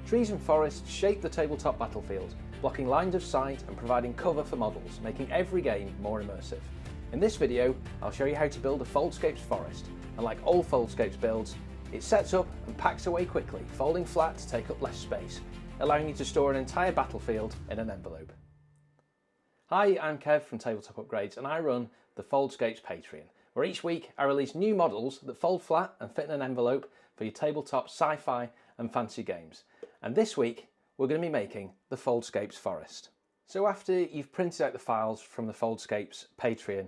Trees and forests shape the tabletop battlefield, blocking lines of sight and providing cover for models, making every game more immersive. In this video, I'll show you how to build a Foldscapes Forest, and like all Foldscapes builds, it sets up and packs away quickly, folding flat to take up less space, allowing you to store an entire battlefield in an envelope. Hi, I'm Kev from Tabletop Upgrades, and I run the Foldscapes Patreon, where each week I release new models that fold flat and fit in an envelope for your tabletop, sci-fi and fantasy games. And this week we're going to be making the Foldscapes Forest. So after you've printed out the files from the Foldscapes Patreon,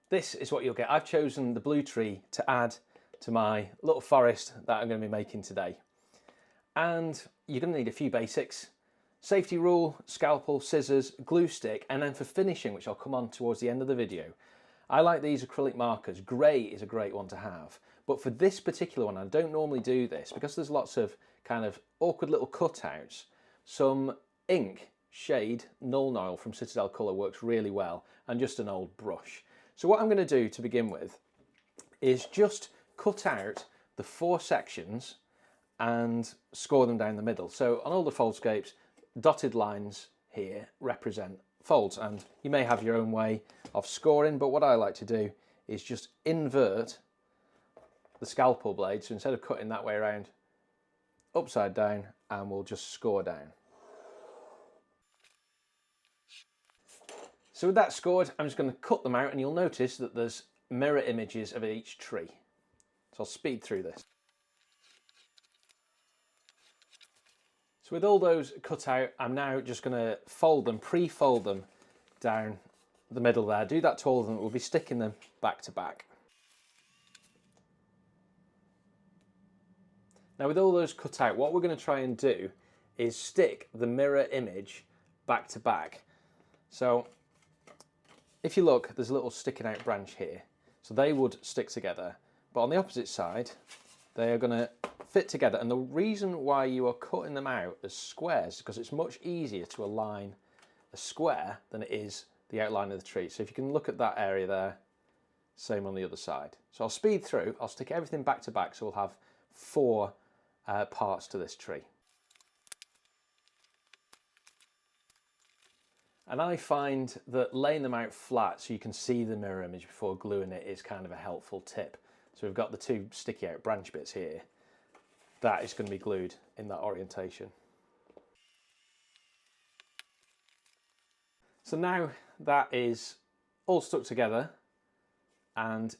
this is what you'll get. I've chosen the blue tree to add to my little forest that I'm going to be making today. And you're going to need a few basics: safety rule, scalpel, scissors, glue stick, and then for finishing, which I'll come on towards the end of the video, I like these acrylic markers. Grey is a great one to have, but for this particular one, I don't normally do this because there's lots of kind of awkward little cutouts. Some ink shade Null Noil from Citadel Colour works really well, and just an old brush. So what I'm going to do to begin with is just cut out the 4 sections and score them down the middle. So on all the Foldscapes, dotted lines here represent folds, and you may have your own way of scoring, but what I like to do is just invert the scalpel blade. So instead of cutting that way around, upside down, and we'll just score down. So with that scored, I'm just going to cut them out, and you'll notice that there's mirror images of each tree. So I'll speed through this. So with all those cut out, I'm now just going to fold them, pre-fold them down the middle there. Do that to all of them. We'll be sticking them back to back. Now with all those cut out, what we're going to try and do is stick the mirror image back to back. So if you look, there's a little sticking out branch here. So they would stick together, but on the opposite side, they are going to fit together. And the reason why you are cutting them out as squares is because it's much easier to align a square than it is the outline of the tree. So if you can look at that area there, same on the other side. So I'll speed through, I'll stick everything back to back, so we'll have 4 parts to this tree. And I find that laying them out flat so you can see the mirror image before gluing it is kind of a helpful tip. So we've got the 2 sticky out branch bits here. That is going to be glued in that orientation. So now that is all stuck together and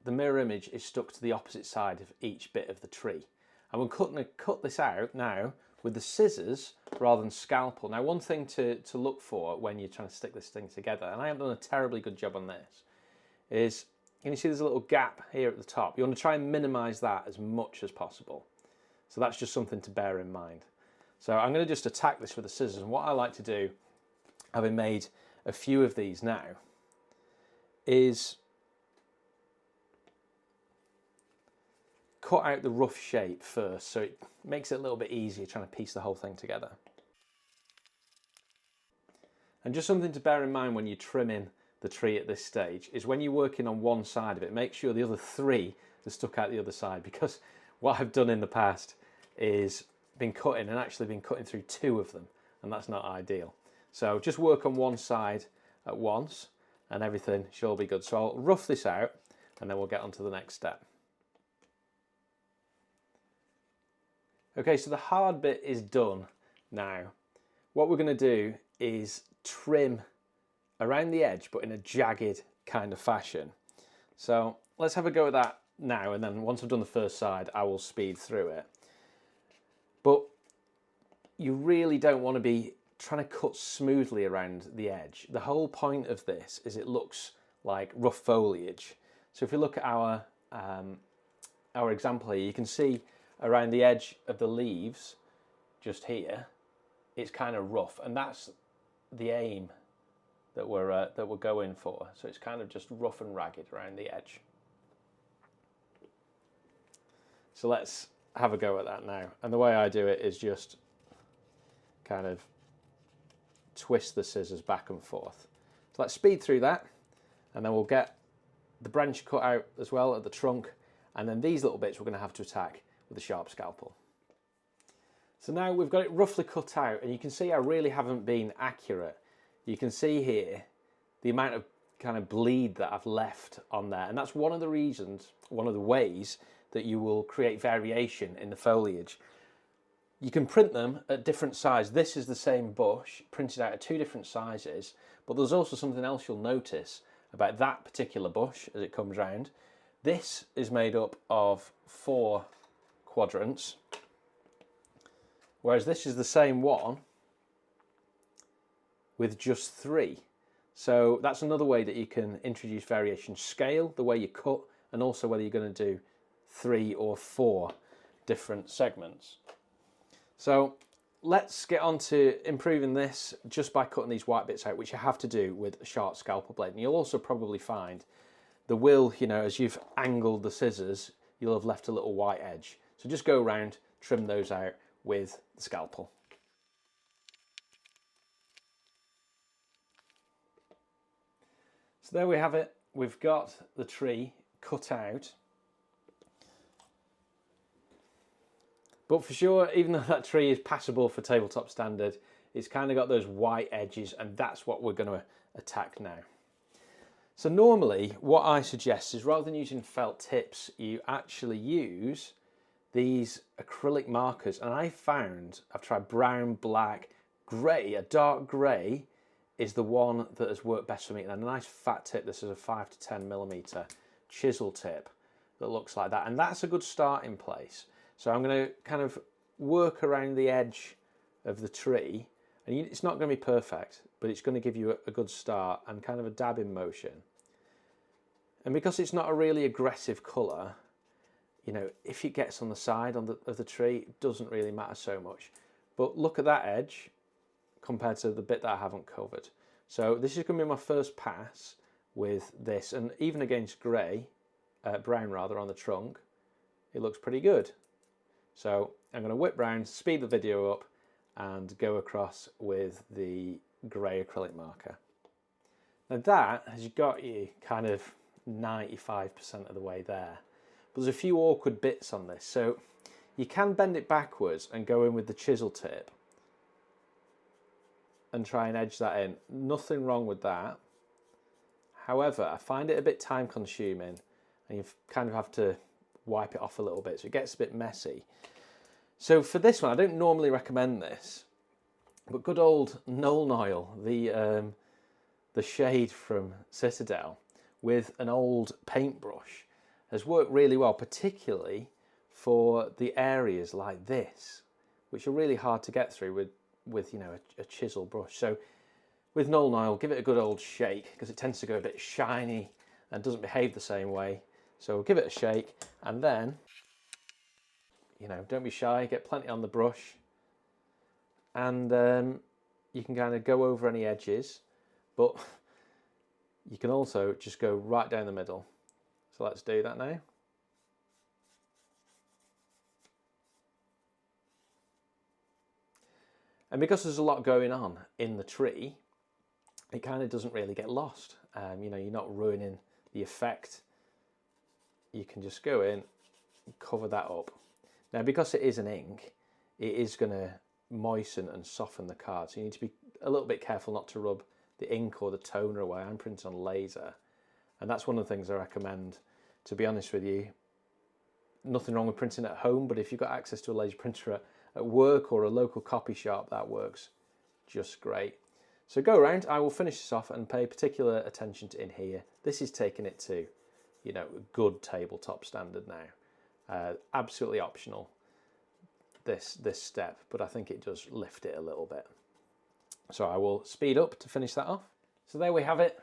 the mirror image is stuck to the opposite side of each bit of the tree. And we're going to cut this out now with the scissors rather than scalpel. Now one thing to look for when you're trying to stick this thing together, and I haven't done a terribly good job on this, is, can you see there's a little gap here at the top? You want to try and minimise that as much as possible. So that's just something to bear in mind. So I'm going to just attack this with the scissors, and what I like to do, having made a few of these now, is cut out the rough shape first, so it makes it a little bit easier trying to piece the whole thing together. And just something to bear in mind when you're trimming the tree at this stage is when you're working on one side of it, make sure the other 3 are stuck out the other side, because what I've done in the past is been cutting through 2 of them, and that's not ideal. So just work on one side at once and everything should all be good. So I'll rough this out and then we'll get on to the next step. Okay, so the hard bit is done now. What we're going to do is trim around the edge, but in a jagged kind of fashion. So let's have a go at that now, and then once I've done the first side, I will speed through it. But you really don't want to be trying to cut smoothly around the edge. The whole point of this is it looks like rough foliage. So if you look at our example here, you can see around the edge of the leaves, just here, it's kind of rough, and that's the aim that we're going for. So it's kind of just rough and ragged around the edge. So let's have a go at that now. And the way I do it is just kind of twist the scissors back and forth. So let's speed through that, and then we'll get the branch cut out as well at the trunk, and then these little bits we're going to have to attack with a sharp scalpel. So now we've got it roughly cut out, and you can see I really haven't been accurate. You can see here the amount of kind of bleed that I've left on there, and that's one of the reasons, one of the ways that you will create variation in the foliage. You can print them at different sizes. This is the same bush printed out at 2 different sizes, but there's also something else you'll notice about that particular bush as it comes round. This is made up of 4 quadrants, whereas this is the same one with just 3. So that's another way that you can introduce variation. Scale, the way you cut, and also whether you're going to do 3 or 4 different segments. So let's get on to improving this just by cutting these white bits out, which you have to do with a sharp scalpel blade. And you'll also probably find the will, you know, as you've angled the scissors, you'll have left a little white edge. So just go around, trim those out with the scalpel. So there we have it. We've got the tree cut out. But for sure, even though that tree is passable for tabletop standard, it's kind of got those white edges, and that's what we're going to attack now. So normally what I suggest is, rather than using felt tips, you actually use these acrylic markers. And I've tried brown, black, grey. A dark grey is the one that has worked best for me. And a nice fat tip, this is a 5 to 10 millimeter chisel tip that looks like that. And that's a good starting place. So I'm going to kind of work around the edge of the tree. And it's not going to be perfect, but it's going to give you a good start and kind of a dabbing motion. And because it's not a really aggressive colour, you know, if it gets on the side of the tree, it doesn't really matter so much. But look at that edge compared to the bit that I haven't covered. So this is going to be my first pass with this, and even against grey, brown rather, on the trunk, it looks pretty good. So I'm going to whip round, speed the video up, and go across with the grey acrylic marker. Now that has got you kind of 95% of the way there. But there's a few awkward bits on this, so you can bend it backwards and go in with the chisel tip and try and edge that in. Nothing wrong with that. However, I find it a bit time consuming, and you kind of have to wipe it off a little bit, so it gets a bit messy. So for this one, I don't normally recommend this, but good old Knoll Oil, the shade from Citadel, with an old paintbrush has worked really well, particularly for the areas like this, which are really hard to get through with you know, a chisel brush. So with Knoll Oil, give it a good old shake, because it tends to go a bit shiny and doesn't behave the same way. So give it a shake, and then, you know, don't be shy, get plenty on the brush, and you can kind of go over any edges, but you can also just go right down the middle. So let's do that now. And because there's a lot going on in the tree, it kind of doesn't really get lost. You know, you're not ruining the effect. You can just go in and cover that up. Now, because it is an ink, it is going to moisten and soften the card. So you need to be a little bit careful not to rub the ink or the toner away. I'm printing on laser, and that's one of the things I recommend, to be honest with you. Nothing wrong with printing at home, but if you've got access to a laser printer at work or a local copy shop, that works just great. So go around, I will finish this off and pay particular attention to in here. This is taking it to, you know, good tabletop standard now. Absolutely optional, this step, but I think it does lift it a little bit. So I will speed up to finish that off. So there we have it,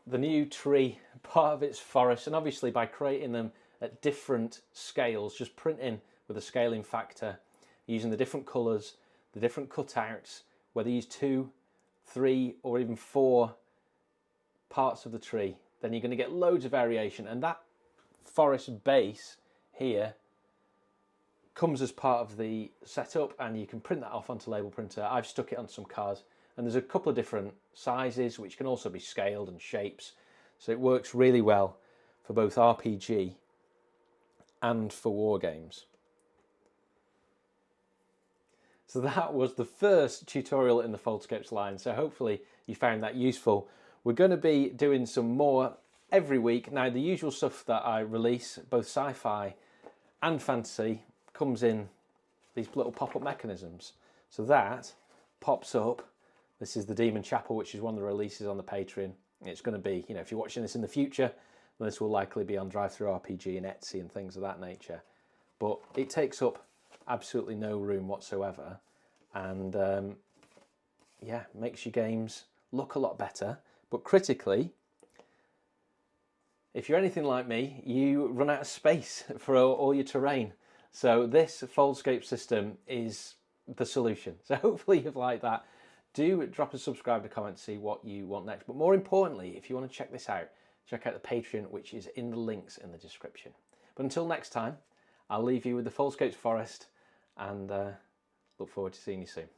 the new tree, part of its forest, and obviously by creating them at different scales, just printing with a scaling factor, using the different colours, the different cutouts, whether you use 2, 3 or even 4 parts of the tree, then you're going to get loads of variation. And that forest base here comes as part of the setup, and you can print that off onto label printer. I've stuck it on some cards, and there's a couple of different sizes which can also be scaled, and shapes, so it works really well for both RPG and for war games. So that was the first tutorial in the Foldscapes line, so hopefully you found that useful. We're going to be doing some more every week. Now the usual stuff that I release, both sci-fi and fantasy, comes in these little pop-up mechanisms. So that pops up. This is the Demon Chapel, which is one of the releases on the Patreon. It's going to be, if you're watching this in the future, then this will likely be on Drive-Thru-RPG and Etsy and things of that nature. But it takes up absolutely no room whatsoever, and yeah, makes your games look a lot better. But critically, if you're anything like me, you run out of space for all your terrain. So this Foldscape system is the solution. So hopefully you've liked that. Do drop a subscribe, a comment, see what you want next. But more importantly, if you want to check this out, check out the Patreon, which is in the links in the description. But until next time, I'll leave you with the Foldscapes Forest, and look forward to seeing you soon.